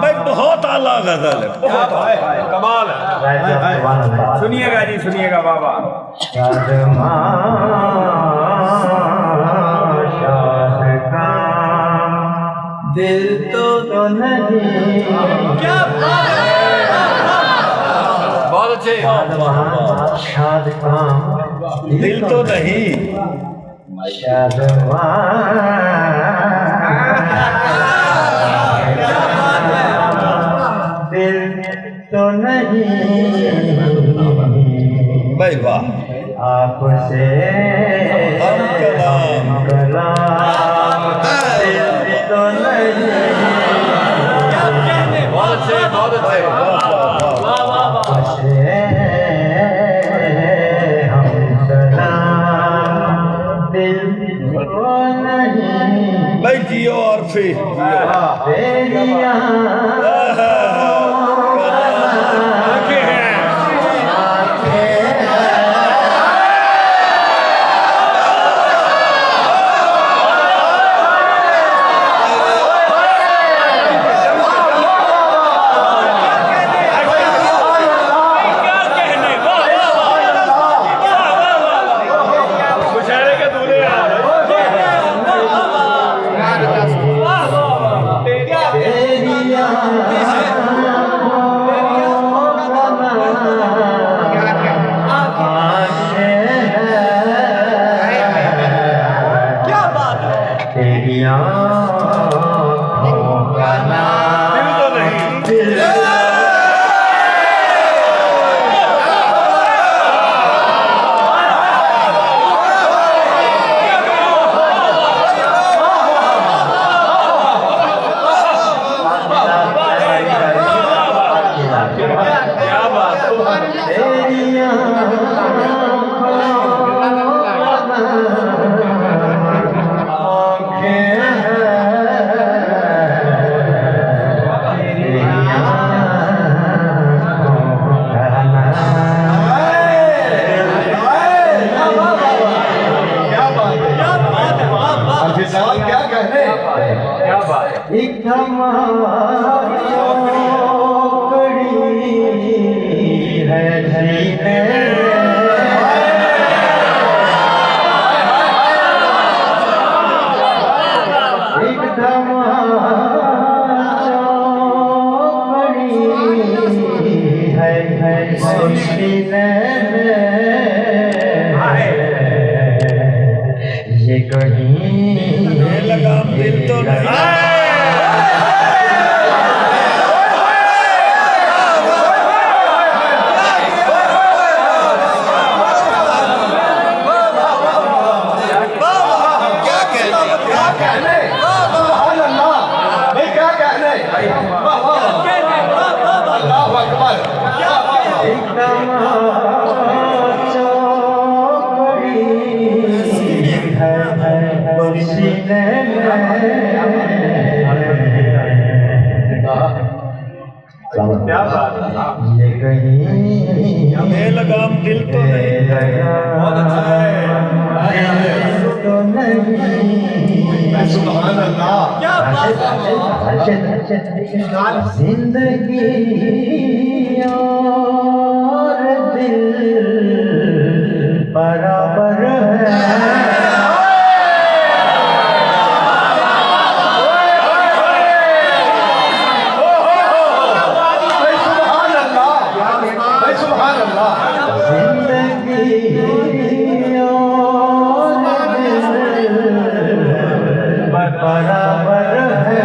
भाई बहुत आला गजल है, बहुत कमाल है। सुनिएगा जी, सुनिएगा बाबा। दिल तो नहीं, क्या बात है, बहुत अच्छे। शाद काम दिल तो नहीं, शाद दिल तो नहीं भाई वाह। आपसे हम कलाम, कलाम दिल तो नहीं, बहुत अच्छे, बहुत अच्छे। आपसे हम कलाम दिल तो नहीं। भाई जियो और फिर ये कहीं लगाम दिल तो नहीं। क्या बात है, ये कहीं ये लगाम दिल तो नहीं। बहुत अच्छा है, तो नहीं। सुभान अल्लाह, क्या बात है। जिंदगी और दिल बराबर है। बराबर है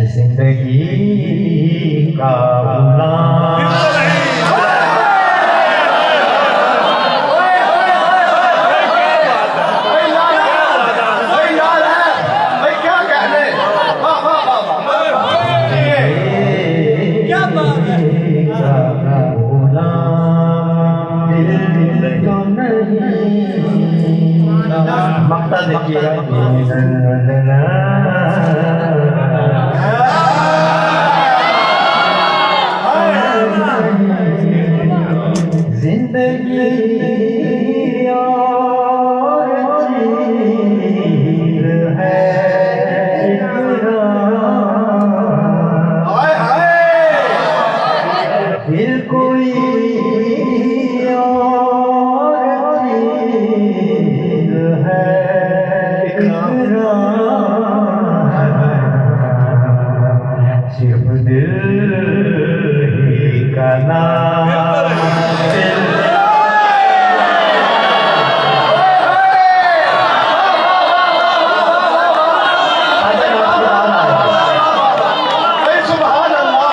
जिंदगी का गुलाम। मक्ता देखिएगा। जिंदगी और चीज है हाय हाय फिर कोई और चीज है सिर्फ दिल ही का नाम सुभान अल्लाह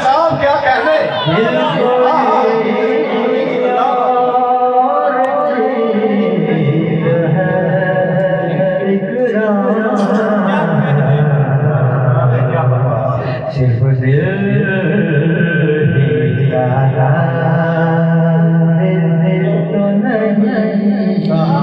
साहब क्या कहने दिल कोई और चीज है सिर्फ दिल ही का नाम, दिल तो नहीं